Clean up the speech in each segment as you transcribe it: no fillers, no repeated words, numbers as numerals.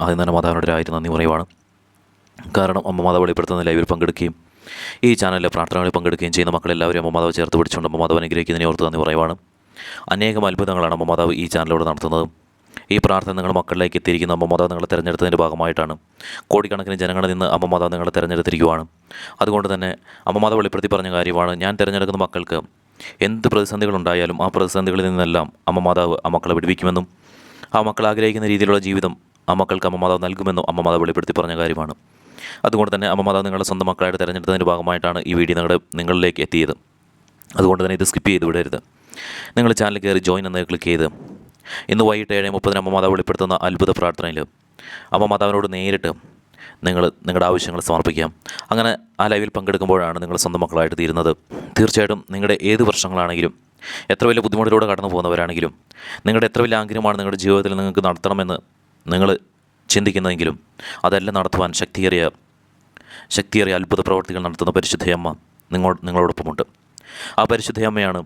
ആദ്യം തന്നെ മാതാവിനോട് ഒരായിരം നന്ദി പറയുവാണ്. കാരണം അമ്മ മാതാവ് വെളിപ്പെടുത്തുന്ന ലൈവിൽ പങ്കെടുക്കുകയും ഈ ചാനലിലെ പ്രാർത്ഥനകളിൽ പങ്കെടുക്കുകയും ചെയ്യുന്ന മക്കളെല്ലാവരും അമ്മ മാതാവ് ചേർത്ത് പിടിച്ചുകൊണ്ട് അമ്മ മാതാവ് അനുഗ്രഹിക്കുന്നതിനെ ഓർത്ത് നന്ദി പറയുവാണ്. അനേകം അത്ഭുതങ്ങളാണ് അമ്മ മാതാവ് ഈ ചാനലിലൂടെ നടത്തുന്നത്. ഈ പ്രാർത്ഥന നിങ്ങളുടെ മക്കളിലേക്ക് എത്തിയിരിക്കുന്ന അമ്മ മാതാവ് നിങ്ങളെ തിരഞ്ഞെടുത്തതിൻ്റെ ഭാഗമായിട്ടാണ്. കോടിക്കണക്കിന് ജനങ്ങളിൽ നിന്ന് അമ്മ മാതാവ് നിങ്ങളെ തിരഞ്ഞെടുത്തിരിക്കുവാണ്. അതുകൊണ്ട് തന്നെ അമ്മ മാതാവ് വെളിപ്പെടുത്തി പറഞ്ഞ കാര്യമാണ്, ഞാൻ തിരഞ്ഞെടുക്കുന്ന മക്കൾക്ക് എന്ത് പ്രതിസന്ധികളുണ്ടായാലും ആ പ്രതിസന്ധികളിൽ നിന്നെല്ലാം അമ്മ മാതാവ് ആ മക്കളെ വിടുവിക്കുമെന്നും ആ മക്കൾ ആഗ്രഹിക്കുന്ന രീതിയിലുള്ള ജീവിതം ആ മക്കൾക്ക് അമ്മ മാതാവ് നൽകുമെന്നും അമ്മ മാതാവ് വെളിപ്പെടുത്തി പറഞ്ഞ കാര്യമാണ്. അതുകൊണ്ട് തന്നെ അമ്മ മാതാവ് നിങ്ങളുടെ സ്വന്തം മക്കളായിട്ട് തിരഞ്ഞെടുത്തതിൻ്റെ ഭാഗമായിട്ടാണ് ഈ വീഡിയോ നിങ്ങളിലേക്ക് എത്തിയത്. അതുകൊണ്ട് തന്നെ ഇത് സ്കിപ്പ് ചെയ്ത് വിടരുത്. നിങ്ങൾ ചാനൽ കയറി ജോയിൻ എന്ന് ക്ലിക്ക് ചെയ്ത് ഇന്ന് വൈകിട്ട് 7:30 അമ്മ മാതാവ് വെളിപ്പെടുത്തുന്ന അത്ഭുത പ്രാർത്ഥനയിൽ അമ്മ മാതാവിനോട് നേരിട്ട് നിങ്ങളുടെ ആവശ്യങ്ങൾ സമർപ്പിക്കാം. അങ്ങനെ ആ ലൈവിൽ പങ്കെടുക്കുമ്പോഴാണ് നിങ്ങൾ സ്വന്തം മക്കളായിട്ട് തീരുന്നത്. തീർച്ചയായിട്ടും നിങ്ങളുടെ ഏത് പ്രശ്നങ്ങളാണെങ്കിലും, എത്ര വലിയ ബുദ്ധിമുട്ടിലൂടെ കടന്നു പോകുന്നവരാണെങ്കിലും, നിങ്ങളുടെ എത്ര വലിയ ആഗ്രഹമാണ് നിങ്ങളുടെ ജീവിതത്തിൽ നിങ്ങൾക്ക് നടത്തണമെന്ന് നിങ്ങൾ ചിന്തിക്കുന്നതെങ്കിലും അതെല്ലാം നടത്തുവാൻ ശക്തിയേറിയ അത്ഭുത പ്രവർത്തികൾ നടത്തുന്ന പരിശുദ്ധയമ്മ നിങ്ങളോടൊപ്പമുണ്ട്. ആ പരിശുദ്ധയമ്മയാണ്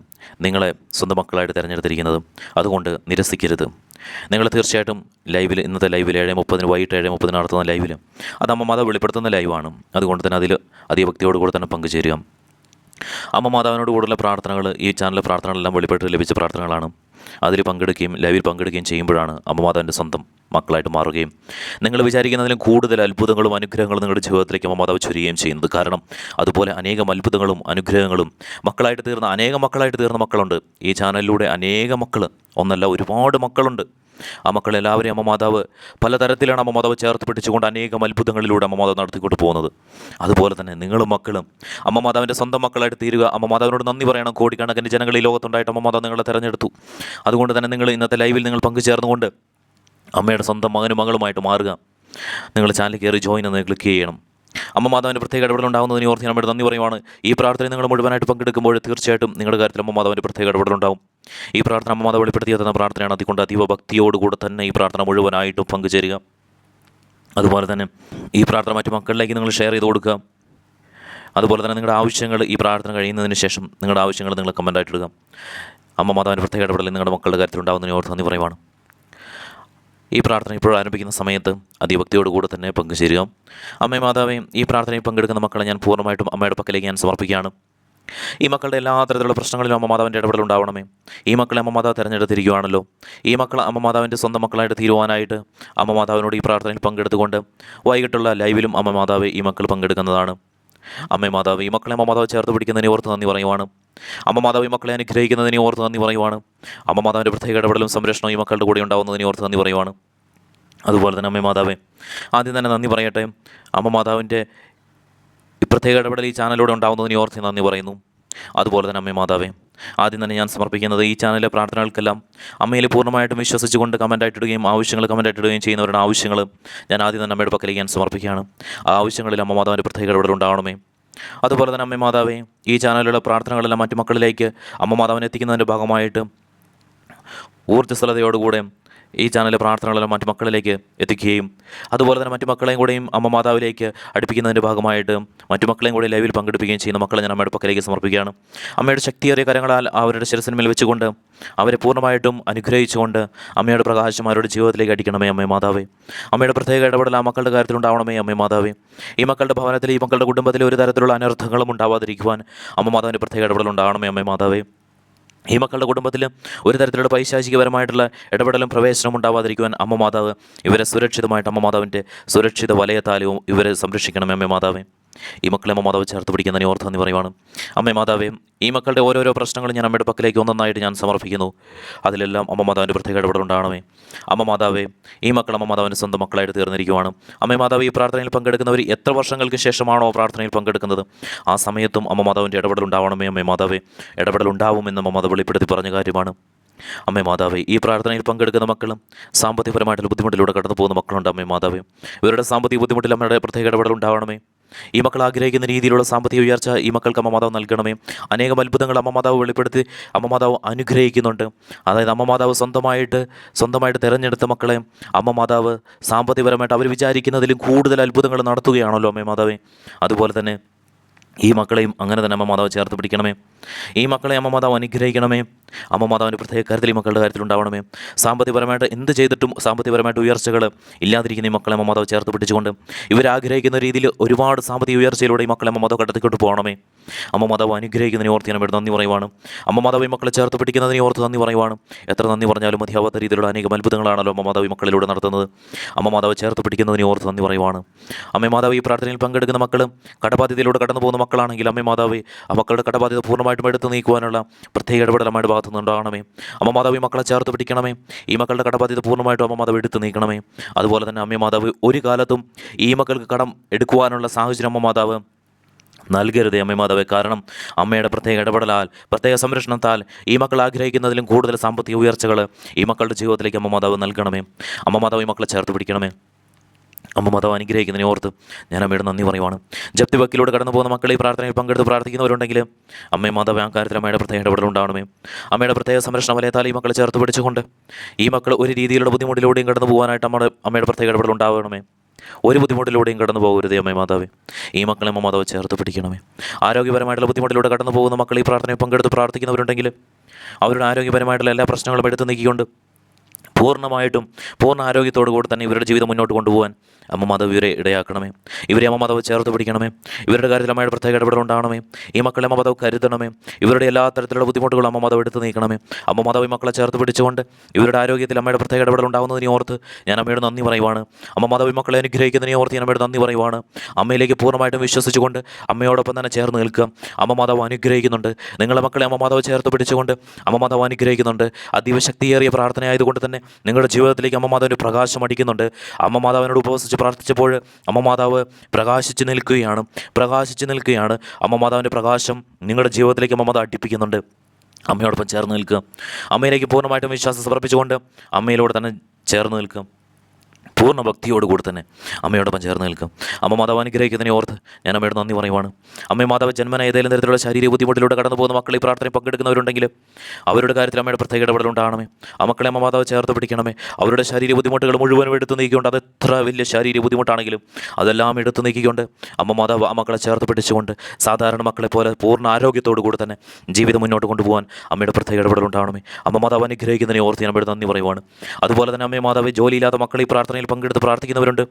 നിങ്ങളെ സ്വന്തം മക്കളായിട്ട് തിരഞ്ഞെടുത്തിരിക്കുന്നത്. അതുകൊണ്ട് നിരസിക്കരുത്. നിങ്ങൾ തീർച്ചയായിട്ടും ഇന്നത്തെ ലൈവിൽ 7:30 വൈകിട്ട് 7:30 നടത്തുന്ന ലൈവിൽ അത് അമ്മ മാതാവ് വെളിപ്പെടുത്തുന്ന ലൈവാണ്. അതുകൊണ്ട് തന്നെ അതിൽ അതിഭക്തിയോടുകൂടി തന്നെ പങ്കുചേരുക. അമ്മ മാതാവിനോട് കൂടുതലുള്ള പ്രാർത്ഥനകൾ, ഈ ചാനലിലെ പ്രാർത്ഥനകളെല്ലാം വെളിപ്പെട്ട് ലഭിച്ച പ്രാർത്ഥനകളാണ്. അതിൽ പങ്കെടുക്കുകയും ലൈവിൽ പങ്കെടുക്കുകയും ചെയ്യുമ്പോഴാണ് അമ്മ മാതാവിൻ്റെ സ്വന്തം മക്കളായിട്ട് മാറുകയും നിങ്ങൾ വിചാരിക്കുന്നതിലും കൂടുതൽ അത്ഭുതങ്ങളും അനുഗ്രഹങ്ങളും നിങ്ങളുടെ ജീവിതത്തിലേക്ക് അമ്മ മാതാവ് ചൊരിയുകയും ചെയ്യുന്നത്. കാരണം അതുപോലെ അനേകം അത്ഭുതങ്ങളും അനുഗ്രഹങ്ങളും അനേകം മക്കളായിട്ട് തീർന്ന മക്കളുണ്ട്. ഈ ചാനലിലൂടെ അനേകം മക്കൾ, ഒന്നല്ല ഒരുപാട് മക്കളുണ്ട്. ആ മക്കളെല്ലാവരെയും അമ്മ മാതാവ് പലതരത്തിലാണ് അമ്മ മാതാവ് ചേർത്ത് പിടിച്ചുകൊണ്ട് അനേകം അത്ഭുതങ്ങളിലൂടെ അമ്മ മാതാവ് നടത്തിക്കൊണ്ട് പോകുന്നത്. അതുപോലെ തന്നെ നിങ്ങളും മക്കളും അമ്മ മാതാവിൻ്റെ സ്വന്തം മക്കളായിട്ട് തീരുക. അമ്മ മാതാവിനോട് നന്ദി പറയണം. കോടിക്കണക്കിന് ജനങ്ങൾ ഈ ലോകത്തുണ്ടായിട്ട് അമ്മ മാതാവ് നിങ്ങളെ തിരഞ്ഞെടുത്തു. അതുകൊണ്ട് തന്നെ നിങ്ങൾ ഇന്നത്തെ ലൈവിൽ നിങ്ങൾ പങ്കുചേർന്നുകൊണ്ട് അമ്മയുടെ സ്വന്തം മകനും മകളുമായിട്ട് മാറുക. നിങ്ങൾ ചാനൽ കയറി ജോയിൻ എന്ന് ക്ലിക്ക് ചെയ്യണം. അമ്മ മാതാവിൻ്റെ പ്രത്യേക ഇടപെടലുണ്ടാകുന്നതിന് ഓർത്ത് ഞാൻ നന്ദി പറയുവാണ്. ഈ പ്രാർത്ഥനയിൽ നിങ്ങൾ മുഴുവനായിട്ട് പങ്കെടുക്കുമ്പോൾ തീർച്ചയായിട്ടും നിങ്ങളുടെ കാര്യത്തിൽ അമ്മ മാതാവിൻ്റെ പ്രത്യേക ഇടപെടലുണ്ടാകും. ഈ പ്രാർത്ഥന അമ്മ മാതാവ് വെളിപ്പെടുത്തി തന്ന പ്രാർത്ഥനയാണ്. അതുകൊണ്ട് അതീവ ഭക്തിയോടുകൂടെ തന്നെ ഈ പ്രാർത്ഥന മുഴുവനായിട്ടും പങ്കുചേരുക. അതുപോലെ തന്നെ ഈ പ്രാർത്ഥന മറ്റു മക്കളിലേക്ക് നിങ്ങൾ ഷെയർ ചെയ്ത് കൊടുക്കുക. അതുപോലെ തന്നെ നിങ്ങളുടെ ആവശ്യങ്ങൾ ഈ പ്രാർത്ഥന കഴിയുന്നതിന് ശേഷം നിങ്ങളുടെ ആവശ്യങ്ങൾ നിങ്ങൾ കമൻ്റായിട്ട് ഇടുക. അമ്മ മാതാവിൻ്റെ പ്രത്യേക ഇടപെടൽ നിങ്ങളുടെ മക്കളുടെ കാര്യത്തിലുണ്ടാകുന്നതിന് ഓർത്ത് നന്ദി പറയുവാണ്. ഈ പ്രാർത്ഥന ഇപ്പോൾ ആരംഭിക്കുന്ന സമയത്ത് അതിഭക്തിയോടുകൂടെ തന്നെ പങ്കുചേരുക. അമ്മ മാതാവേയും ഈ പ്രാർത്ഥനയിൽ പങ്കെടുക്കുന്ന മക്കളെ ഞാൻ പൂർണ്ണമായിട്ടും അമ്മയുടെ പക്കലേക്ക് ഞാൻ സമർപ്പിക്കുകയാണ്. ഈ മക്കളുടെ എല്ലാ തരത്തിലുള്ള പ്രശ്നങ്ങളിലും അമ്മ മാതാവിൻ്റെ ഇടപെടലുണ്ടാവണമേ. ഈ മക്കളെ അമ്മ മാതാവ് തിരഞ്ഞെടുത്തിരിക്കുകയാണല്ലോ. ഈ മക്കൾ അമ്മ മാതാവിൻ്റെ സ്വന്തം മക്കളായിട്ട് തീരുവാനായിട്ട് അമ്മ മാതാവിനോട് ഈ പ്രാർത്ഥനയിൽ പങ്കെടുത്തുകൊണ്ട് വൈകിട്ടുള്ള ലൈവിലും അമ്മ മാതാവ് ഈ മക്കൾ പങ്കെടുക്കുന്നതാണ്. അമ്മ മാതാവ് ഈ മക്കളെ അമ്മ മാതാവ് ചേർത്ത് പിടിക്കുന്നതിനെ ഓർത്ത് നന്ദി പറയുവാണ്. അമ്മ മാതാവ് ഈ മക്കളെ അനുഗ്രഹിക്കുന്നതിനെ ഓർത്ത് നന്ദി പറയുവാണ്. അമ്മ മാതാവിൻ്റെ പ്രത്യേക ഇടപെടലും സംരക്ഷണവും ഈ മക്കളുടെ കൂടെ ഉണ്ടാകുന്നതിനെ ഓർത്ത് നന്ദി പറയുവാണ്. അതുപോലെ തന്നെ അമ്മ മാതാവേ, ആദ്യം തന്നെ നന്ദി പറയട്ടെ. അമ്മ മാതാവിൻ്റെ ഈ പ്രത്യേക ഇടപെടൽ ഈ ചാനലിലൂടെ ഉണ്ടാകുന്നതിനെ ഓർത്ത് നന്ദി പറയുന്നു. അതുപോലെ തന്നെ അമ്മ മാതാവേ, ആദ്യം തന്നെ ഞാൻ സമർപ്പിക്കുന്നത് ഈ ചാനലിലെ പ്രാർത്ഥനകൾക്കെല്ലാം അമ്മയിൽ പൂർണ്ണമായിട്ടും വിശ്വസിച്ചുകൊണ്ട് കമൻ്റായിട്ടിടുകയും ആവശ്യങ്ങൾ കമൻ്റായിട്ടിടുകയും ചെയ്യുന്നവരുടെ ആവശ്യങ്ങൾ ഞാൻ ആദ്യം തന്നെ അമ്മയുടെ പക്കലേക്ക് ഞാൻ സമർപ്പിക്കുകയാണ്. ആ ആവശ്യങ്ങളിൽ അമ്മ മാതാവിൻ്റെ പ്രത്യേക ഇടപെടൽ ഉണ്ടാവണമേ. അതുപോലെ തന്നെ അമ്മ മാതാവേ, ഈ ചാനലിലുള്ള പ്രാർത്ഥനകളെല്ലാം മറ്റു മക്കളിലേക്ക് അമ്മ മാതാവിനെ എത്തിക്കുന്നതിൻ്റെ ഭാഗമായിട്ട് ഊർജ്ജസ്വലതയോടുകൂടെ ഈ ചാനലിലെ പ്രാർത്ഥനകളെല്ലാം മറ്റു മക്കളിലേക്ക് എത്തിക്കുകയും അതുപോലെ തന്നെ മറ്റു മക്കളെയും കൂടെയും അമ്മ മാതാവിലേക്ക് അടുപ്പിക്കുന്നതിൻ്റെ ഭാഗമായിട്ട് മറ്റു മക്കളെയും കൂടെ ലൈവിൽ പങ്കെടുപ്പിക്കുകയും ചെയ്യുന്ന മക്കളെ ഞാൻ അമ്മയുടെ പക്കലേക്ക് സമർപ്പിക്കുകയാണ്. അമ്മയുടെ ശക്തിയേറിയ കരങ്ങളാൽ അവരുടെ ശിരസിന്മേൽ വെച്ചുകൊണ്ട് അവരെ പൂർണ്ണമായിട്ടും അനുഗ്രഹിച്ചുകൊണ്ട് അമ്മയുടെ പ്രകാശം അവരുടെ ജീവിതത്തിലേക്ക് അടിക്കണമേ അമ്മേ മാതാവേ. അമ്മയുടെ പ്രത്യേക ഇടപെടൽ ആ മക്കളുടെ കാര്യത്തിലുണ്ടാവണമേ അമ്മേ മാതാവേ. ഈ മക്കളുടെ ഭവനത്തിൽ, ഈ മക്കളുടെ കുടുംബത്തിൽ ഒരു തരത്തിലുള്ള അനർത്ഥങ്ങളും ഉണ്ടാവാതിരിക്കുവാൻ അമ്മ മാതാവിൻ്റെ പ്രത്യേക ഇടപെടൽ ഉണ്ടാവണമേ അമ്മേ മാതാവേ. ഈ മക്കളുടെ കുടുംബത്തിൽ ഒരു തരത്തിലുള്ള പൈശാചികപരമായിട്ടുള്ള ഇടപെടലും പ്രവേശനം ഉണ്ടാവാതിരിക്കുവാൻ അമ്മ മാതാവ് ഇവരെ സുരക്ഷിതമായിട്ട് അമ്മ മാതാവിൻ്റെ സുരക്ഷിത വലയത്താലും ഇവരെ സംരക്ഷിക്കണമേ അമ്മ മാതാവേ. ഈ മക്കളെ അമ്മ മാതാവ് ചേർത്ത് പിടിക്കുന്നതിനെ ഓർത്ത് നന്ദി പറയുവാണ്. അമ്മ മാതാവേ, ഈ മക്കളുടെ ഓരോരോ പ്രശ്നങ്ങളും ഞാൻ അമ്മയുടെ പക്കലേക്ക് ഒന്നൊന്നായിട്ട് ഞാൻ സമർപ്പിക്കുന്നു. അതിലെല്ലാം അമ്മ മാതാവിൻ്റെ പ്രത്യേക ഇടപെടലുണ്ടാവണമേ. അമ്മ മാതാവേ, ഈ മക്കൾ അമ്മ മാതാവിൻ്റെ സ്വന്തം മക്കളായിട്ട് തീർന്നിരിക്കുവാണ്. അമ്മ മാതാവ് ഈ പ്രാർത്ഥനയിൽ പങ്കെടുക്കുന്നവർ എത്ര വർഷങ്ങൾക്ക് ശേഷമാണോ പ്രാർത്ഥനയിൽ പങ്കെടുക്കുന്നത് ആ സമയത്തും അമ്മ മാതാവിൻ്റെ ഇടപെടലുണ്ടാവണമേ അമ്മ മാതാവേ. ഇടപെടലുണ്ടാവുമെന്ന് അമ്മ മാതാവ് വെളിപ്പെടുത്തി പറഞ്ഞ കാര്യമാണ്. അമ്മ മാതാവേ, ഈ പ്രാർത്ഥനയിൽ പങ്കെടുക്കുന്ന മക്കളും സാമ്പത്തികപരമായിട്ടുള്ള ബുദ്ധിമുട്ടിലൂടെ കടന്നു പോകുന്ന മക്കളുണ്ട്. അമ്മ മാതാവേ, ഇവരുടെ സാമ്പത്തിക ബുദ്ധിമുട്ടിൽ അമ്മയുടെ പ്രത്യേക ഇടപെടലുണ്ടാവണമേ. ഈ മക്കൾ ആഗ്രഹിക്കുന്ന രീതിയിലുള്ള സാമ്പത്തിക ഉയർച്ച ഈ മക്കൾക്ക് അമ്മ മാതാവ് നൽകണമേ. അനേകം അത്ഭുതങ്ങൾ അമ്മ മാതാവ് വെളിപ്പെടുത്തി അമ്മ മാതാവ് അനുഗ്രഹിക്കുന്നുണ്ട്. അതായത് അമ്മ മാതാവ് സ്വന്തമായിട്ട് തിരഞ്ഞെടുത്ത മക്കളെ അമ്മ മാതാവ് സാമ്പത്തികപരമായിട്ട് അവർ വിചാരിക്കുന്നതിലും കൂടുതൽ അത്ഭുതങ്ങൾ നടത്തുകയാണല്ലോ അമ്മ മാതാവേ. അതുപോലെ തന്നെ ഈ മക്കളെയും അങ്ങനെ തന്നെ അമ്മ മാതാവ് ചേർത്ത് പിടിക്കണമേ. ഈ മക്കളെ അമ്മ മാതാവ് അനുഗ്രഹിക്കണമേ. അമ്മ മാതാവിൻ്റെ പ്രത്യേക കരുതൽ ഈ മക്കളുടെ കാര്യത്തിലുണ്ടാവണമേ. സാമ്പത്തികപരമായിട്ട് എന്ത് ചെയ്തിട്ടും സാമ്പത്തികപരമായിട്ട് ഉയർച്ചകൾ ഇല്ലാതിരിക്കുന്ന ഈ മക്കളെ അമ്മ മാതാവ് ചേർത്ത് പിടിച്ചുകൊണ്ട് ഇവരാഗ്രഹിക്കുന്ന രീതിയിൽ ഒരുപാട് സാമ്പത്തിക ഉയർച്ചയിലൂടെ ഈ മക്കളെ അമ്മ മാതാവ് കടത്തിക്കൊണ്ട് പോകണമേ. അമ്മ മാതാവ് അനുഗ്രഹിക്കുന്നതിനെ ഓർത്ത് ഞാൻ ഇവിടെ നന്ദി പറയുവാണ്. അമ്മ മാതാവ് ഈ മക്കളെ ചേർത്ത് പിടിക്കുന്നതിനെ ഓർത്ത് നന്ദി പറയുവാണ്. എത്ര നന്ദി പറഞ്ഞാലും മതിയാവാത്ത രീതിയിലുള്ള അനേകം അത്ഭുതങ്ങളാണല്ലോ അമ്മ മാതാവ് ഈ മക്കളിലൂടെ നടത്തുന്നത്. അമ്മ മാതാവ് ചേർത്ത് പിടിക്കുന്നതിനെ ഓർത്ത് നന്ദി പറയുവാണ്. അമ്മ മാതാവ് ഈ പ്രാർത്ഥനയിൽ പങ്കെടുക്കുന്ന മക്കൾ കടബാധ്യതയിലൂടെ കടന്നു പോകുന്ന മക്കളാണെങ്കിൽ അമ്മ മാതാവ് ആ മക്കളുടെ കടബാധ്യത പൂർണ്ണമായിട്ടും എടുത്ത് നീക്കുവാനുള്ള പ്രത്യേക ഇടപെടലമായിട്ട് ഭാഗത്തു നിന്നുണ്ടാകണമേ. അമ്മ മാതാവ് ഈ മക്കളെ ചേർത്ത് പിടിക്കണമേ. ഈ മക്കളുടെ കടബാധ്യത പൂർണ്ണമായിട്ടും അമ്മ മാതാവ് എടുത്ത് നീക്കണമേ. അതുപോലെ തന്നെ അമ്മ മാതാവ് ഒരു കാലത്തും ഈ മക്കൾക്ക് കടം എടുക്കുവാനുള്ള സാഹചര്യം അമ്മ മാതാവ് നൽകരുതേ അമ്മ മാതാവേ. കാരണം അമ്മയുടെ പ്രത്യേക ഇടപെടലാൽ പ്രത്യേക സംരക്ഷണത്താൽ ഈ മക്കൾ ആഗ്രഹിക്കുന്നതിലും കൂടുതൽ സാമ്പത്തിക ഉയർച്ചകൾ ഈ മക്കളുടെ ജീവിതത്തിലേക്ക് അമ്മ മാതാവ് നൽകണമേ. അമ്മ മാതാവ് ഈ മക്കളെ ചേർത്ത് പിടിക്കണമേ. അമ്മ മാതാവ് അനുഗ്രഹിക്കുന്നതിനെ ഓർത്ത് ഞാൻ അമ്മയുടെ നന്ദി പറയുവാണ്. ജപ്തി വക്കിലൂടെ കടന്നു പോകുന്ന മക്കളെ ഈ പ്രാർത്ഥനയിൽ പങ്കെടുത്ത് പ്രാർത്ഥിക്കുന്നവരുണ്ടെങ്കിൽ അമ്മ മാതാവ് ആ കാര്യത്തിൽ അമ്മയുടെ പ്രത്യേക ഇടപെടലുണ്ടാവണമേ. അമ്മയുടെ പ്രത്യേക സംരക്ഷണ വലയത്താൽ ഈ മക്കളെ ചേർത്ത് പിടിച്ചുകൊണ്ട് ഈ മക്കൾ ഒരു രീതിയിലുള്ള ബുദ്ധിമുട്ടിലൂടെയും കടന്നു പോകാനായിട്ട് അമ്മയുടെ പ്രത്യേക ഇടപെടലുണ്ടാവണമേ. ഒരു ബുദ്ധിമുട്ടിലൂടെയും കടന്നു പോകരുതേ അമ്മ മാതാവേ. ഈ മക്കളെ അമ്മ മാതാവ് ചേർത്ത് പിടിക്കണമേ. ആരോഗ്യപരമായിട്ടുള്ള ബുദ്ധിമുട്ടിലൂടെ കടന്നു പോകുന്ന മക്കൾ ഈ പ്രാർത്ഥനയിൽ പങ്കെടുത്ത് പ്രാർത്ഥിക്കുന്നവരുണ്ടെങ്കിൽ അവരുടെ ആരോഗ്യപരമായിട്ടുള്ള എല്ലാ പ്രശ്നങ്ങളും എടുത്തു നീക്കിക്കൊണ്ട് പൂർണ്ണ ആരോഗ്യത്തോടു കൂടി തന്നെ ഇവരുടെ ജീവിതം മുന്നോട്ട് കൊണ്ടുപോകാൻ അമ്മ മാതാവ് ഇവരെ ഇടയാക്കണമേ. ഇവരെ അമ്മ മാതാവ് ചേർത്ത് പിടിക്കണമേ. ഇവരുടെ കാര്യത്തിൽ അമ്മയുടെ പ്രത്യേക ഇടപെടലുണ്ടാകണമേ. ഈ മക്കളെ അമ്മ മാതാവ് കരുതണമേ. ഇവരുടെ എല്ലാ തരത്തിലുള്ള ബുദ്ധിമുട്ടുകളും അമ്മ മാതാവ് എടുത്ത് നീക്കണമേ. അമ്മ മാതാവ് ഈ മക്കളെ ചേർത്ത് പിടിച്ചുകൊണ്ട് ഇവരുടെ ആരോഗ്യത്തിൽ അമ്മയുടെ പ്രത്യേക ഇടപെടലുണ്ടാകുന്നതിനെ ഓർത്ത് ഞാൻ അമ്മയുടെ നന്ദി പറയുവാണ്. അമ്മ മാതാവ് ഈ മക്കളെ അനുഗ്രഹിക്കുന്നതിനെ ഓർത്ത് ഞാൻ അമ്മയുടെ നന്ദി പറയുവാണ്. അമ്മയിലേക്ക് പൂർണ്ണമായിട്ടും വിശ്വസിച്ചുകൊണ്ട് അമ്മയോടൊപ്പം തന്നെ ചേർന്ന് നിൽക്കുക. അമ്മ മാതാവ് അനുഗ്രഹിക്കുന്നുണ്ട്. നിങ്ങളുടെ മക്കളെ അമ്മ മാതാവ് ചേർത്ത് പിടിച്ചുകൊണ്ട് അമ്മ മാതാവ് അനുഗ്രഹിക്കുന്നുണ്ട്. അതീവ ശക്തിയേറിയ പ്രാർത്ഥനയായതുകൊണ്ട് തന്നെ നിങ്ങളുടെ ജീവിതത്തിലേക്ക് അമ്മ മാതാവിൻ്റെ പ്രകാശം അടിക്കുന്നുണ്ട്. അമ്മ മാതാവിനോട് ഉപവസിച്ച് പ്രാർത്ഥിച്ചപ്പോൾ അമ്മ മാതാവ് പ്രകാശിച്ച് നിൽക്കുകയാണ്. അമ്മ മാതാവിൻ്റെ പ്രകാശം നിങ്ങളുടെ ജീവിതത്തിലേക്ക് അമ്മ മാതാവ് അടുപ്പിക്കുന്നുണ്ട്. അമ്മയോടൊപ്പം ചേർന്ന് നിൽക്കുക. അമ്മയിലേക്ക് പൂർണ്ണമായിട്ടും വിശ്വാസം സമർപ്പിച്ചുകൊണ്ട് അമ്മയിലൂടെ തന്നെ ചേർന്ന് നിൽക്കുക. പൂർണ്ണ ഭക്തിയോടുകൂടി തന്നെ അമ്മയോടൊപ്പം ചേർന്ന് നിൽക്കും. അമ്മ മാതാവ് അനുഗ്രഹിക്കുന്നതിനെ ഓർത്ത് ഞാൻ അമ്മയുടെ നന്ദി പറയുവാണ്. അമ്മ മാതാവ് ജന്മന ഏതെങ്കിലും തരത്തിലുള്ള ശാരീരിക ബുദ്ധിമുട്ടിലൂടെ കടന്നു പോകുന്ന മക്കളെ ഈ പ്രാർത്ഥനയിൽ പങ്കെടുക്കുന്നവരുണ്ടെങ്കിൽ അവരുടെ കാര്യത്തിൽ അമ്മയുടെ പ്രത്യേക ഇടപെടലുണ്ടാകണമേ. ആ മക്കളെ അമ്മ മാതാവ് ചേർത്ത് പിടിക്കണമേ. അവരുടെ ശാരീരിക ബുദ്ധിമുട്ടുകൾ മുഴുവനും എടുത്തു നീക്കിക്കൊണ്ട്, അത് എത്ര വലിയ ശാരീരിക ബുദ്ധിമുട്ടാണെങ്കിലും അതെല്ലാം എടുത്തു നീക്കിക്കൊണ്ട് അമ്മ മാതാവ് ആ മക്കളെ ചേർത്ത് പിടിച്ചുകൊണ്ട് സാധാരണ മക്കളെ പോലെ പൂർണ്ണ ആരോഗ്യത്തോടു കൂടി തന്നെ ജീവിതം മുന്നോട്ട് കൊണ്ടുപോകാൻ അമ്മയുടെ പ്രത്യേക ഇടപെടലുണ്ടാകണമേ. അമ്മ മാതാവ് അനുഗ്രഹിക്കുന്നതിനെ ഓർത്ത് ഞാൻ അമ്മയുടെ നന്ദി പറയുവാണ്. അതുപോലെ തന്നെ അമ്മ മാതാവ് ജോലിയില്ലാത്ത മക്കളെ ഈ പ്രാർത്ഥനയിൽ പങ്കെടുത്ത് പ്രാർത്ഥിക്കുന്നവരുണ്ട്.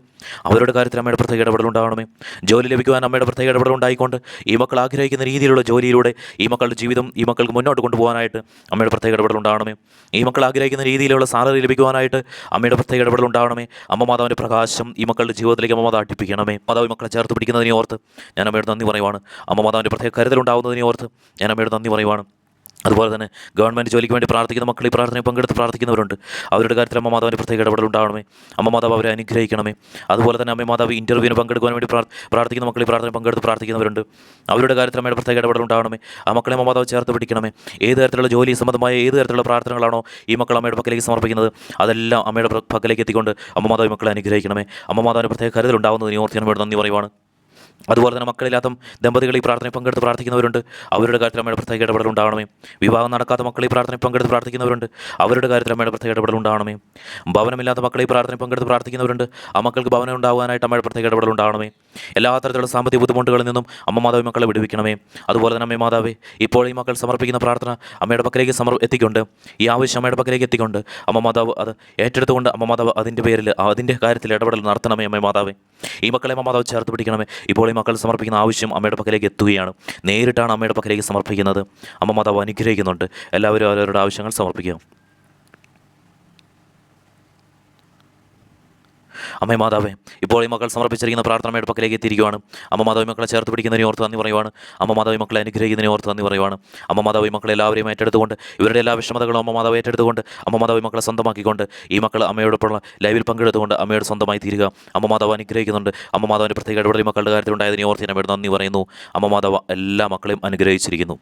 അവരുടെ കാര്യത്തിൽ അമ്മയുടെ പ്രത്യേക ഇടപെടലുണ്ടാകണമേ. ജോലി ലഭിക്കുവാൻ അമ്മയുടെ പ്രത്യേക ഇടപെടലുണ്ടായിക്കൊണ്ട് ഈ മക്കൾ ആഗ്രഹിക്കുന്ന രീതിയിലുള്ള ജോലിയിലൂടെ ഈ മക്കളുടെ ജീവിതം ഈ മക്കൾക്ക് മുന്നോട്ട് കൊണ്ടുപോകാനായിട്ട് അമ്മയുടെ പ്രത്യേക ഇടപെടലുണ്ടാകണമേ. ഈ മക്കൾ ആഗ്രഹിക്കുന്ന രീതിയിലുള്ള സാലറി ലഭിക്കുവാനായിട്ട് അമ്മയുടെ പ്രത്യേക ഇടപെടലുണ്ടാകണമേ. അമ്മ മാതാവിൻ്റെ പ്രകാശം ഈ മക്കളുടെ ജീവിതത്തിലേക്ക് അമ്മ മാതാവ് അടുപ്പിക്കണമേ. മാതാവ് മക്കളെ ചേർത്ത് പിടിക്കുന്നതിനെ ഓർത്ത് ഞാൻ അമ്മയുടെ നന്ദി പറയുവാണ്. അമ്മ മാതാവിൻ്റെ പ്രത്യേക കരുതലുണ്ടാകുന്നതിനെ ഓർത്ത് ഞാൻ അമ്മയുടെ നന്ദി പറയുവാണ്. അതുപോലെ തന്നെ ഗവൺമെൻറ് ജോലിക്ക് വേണ്ടി പ്രാർത്ഥിക്കുന്ന മക്കൾ ഈ പ്രാർത്ഥനയിൽ പങ്കെടുത്ത് പ്രാർത്ഥിക്കുന്നവരുണ്ട്. അവരുടെ കാര്യത്തിൽ അമ്മ മാതാവിൻ്റെ പ്രത്യേക ഇടപെടലുണ്ടാകണമേ. അമ്മ മാതാവ് അവരെ അനുഗ്രഹിക്കണമേ. അതുപോലെ തന്നെ അമ്മ മാതാവ് ഇൻ്റർവ്യൂവിന് പങ്കെടുക്കുവാൻ വേണ്ടി പ്രാർത്ഥിക്കുന്ന മക്കൾ ഈ പ്രാർത്ഥനയിൽ പങ്കെടുത്ത് പ്രാർത്ഥിക്കുന്നവരുണ്ട്. അവരുടെ കാര്യത്തിൽ അമ്മയുടെ പ്രത്യേക ഇടപെടലുണ്ടാകണമേ. ആ മക്കളെ അമ്മ മാതാവ് ചേർത്ത് പിടിക്കണമേ. ഏത് തരത്തിലുള്ള ജോലി സംബന്ധമായ ഏത് തരത്തിലുള്ള പ്രാർത്ഥനകളാണോ ഈ മക്കൾ അമ്മയുടെ പക്കലേക്ക് സമർപ്പിക്കുന്നത് അതെല്ലാം അമ്മയുടെ പക്കലേക്ക് എത്തിക്കൊണ്ട് അമ്മ മാതാവ് മക്കളെ അനുഗ്രഹിക്കണമേ. അമ്മ മാതാവിൻ്റെ പ്രത്യേക കരുതലുണ്ടാകുന്നതിന് ഓർത്ത് ഞാൻ നന്ദി പറയുവാണ്. അതുപോലെ തന്നെ മക്കളില്ലാത്ത ദമ്പതികൾ ഈ പ്രാർത്ഥനയിൽ പങ്കെടുത്ത് പ്രാർത്ഥിക്കുന്നവരുണ്ട്. അവരുടെ കാര്യത്തിൽ അമ്മയുടെ പ്രത്യേക ഇടപെടലുണ്ടാകണമേ. വിവാഹം നടക്കാത്ത മക്കൾ ഈ പ്രാർത്ഥനയിൽ പങ്കെടുത്ത് പ്രാർത്ഥിക്കുന്നവരുണ്ട്. അവരുടെ കാര്യത്തിൽ അമ്മയുടെ പ്രത്യേക ഇടപെടലുണ്ടാകണമേ. ഭവനമില്ലാത്ത മക്കൾ ഈ പ്രാർത്ഥനയിൽ പങ്കെടുത്ത് പ്രാർത്ഥിക്കുന്നവരുണ്ട്. ആ മക്കൾക്ക് ഭവനം ഉണ്ടാകാനായിട്ട് അമ്മയുടെ പ്രത്യേക ഇടപെടലുണ്ടാകണമേ. എല്ലാ തരത്തിലുള്ള സാമ്പത്തിക ബുദ്ധിമുട്ടുകളിൽ നിന്നും അമ്മ മാതാവ് മക്കളെ വിടുവിക്കണമേ. അതുപോലെ തന്നെ അമ്മ മാതാവേ, ഇപ്പോൾ ഈ മക്കൾ സമർപ്പിക്കുന്ന പ്രാർത്ഥന അമ്മയുടെ പക്കലേക്ക് എത്തിക്കൊണ്ട് ഈ ആവശ്യം അമ്മയുടെ പക്കലേക്ക് എത്തിക്കൊണ്ട് അമ്മ മാതാവ് അത് ഏറ്റെടുത്തുകൊണ്ട് അമ്മ മാതാവ് അതിൻ്റെ കാര്യത്തിൽ ഇടപെടൽ നടത്തണമേ. അമ്മ മാതാവേ, ഈ മക്കളെ അമ്മ മാതാവ് ചേർത്ത് പിടിക്കണമേ. ഇപ്പോൾ ഈ മക്കൾ സമർപ്പിക്കുന്ന ആവശ്യം അമ്മയുടെ പക്കലേക്ക് എത്തുകയാണ്. നേരിട്ടാണ് അമ്മയുടെ പക്കലേക്ക് സമർപ്പിക്കുന്നത്. അമ്മ മാതാവ് അനുഗ്രഹിക്കുന്നുണ്ട്. എല്ലാവരും അവരവരുടെ ആവശ്യങ്ങൾ സമർപ്പിക്കുക. അമ്മ മാതാവേ, ഇപ്പോൾ ഈ മക്കൾ സമർപ്പിച്ചിരിക്കുന്ന പ്രാർത്ഥന അമ്മയുടെ പക്കലേക്ക് എത്തിയിരിക്കുകയാണ്. അമ്മ മാതാവ് മക്കളെ ചേർത്ത് പിടിക്കുന്നതിനെ ഓർത്ത് നന്ദി പറയുവാണ്. അമ്മ മാതാവ് മക്കളെ അനുഗ്രഹിക്കുന്നതിനെ ഓർത്ത് നന്ദി പറയുവാണ്. അമ്മ മാതാവ് മക്കളെ എല്ലാവരെയും ഏറ്റെടുത്തുകൊണ്ട് ഇവരുടെ എല്ലാ വിഷമതകളും അമ്മ മാതാവ് ഏറ്റെടുത്തുകൊണ്ട് അമ്മ മാതാവ് മക്കളെ സ്വന്തമാക്കിക്കൊണ്ട് ഈ മക്കൾ അമ്മയോടൊപ്പമുള്ള ലൈവിൽ പങ്കെടുത്തുകൊണ്ട് അമ്മയോട് സ്വന്തമായി തീരുക. അമ്മ മാതാവ് അനുഗ്രഹിക്കുന്നുണ്ട്. അമ്മ മാതാവിൻ്റെ പ്രത്യേക ഇടപെടൽ മക്കളുടെ കാര്യത്തിൽ ഉണ്ടായതിനെ ഓർത്ത് ഞാൻ അമ്മയോട് നന്ദി പറയുന്നു. അമ്മ മാതാവ് എല്ലാ മക്കളെയും അനുഗ്രഹിച്ചിരിക്കുന്നു.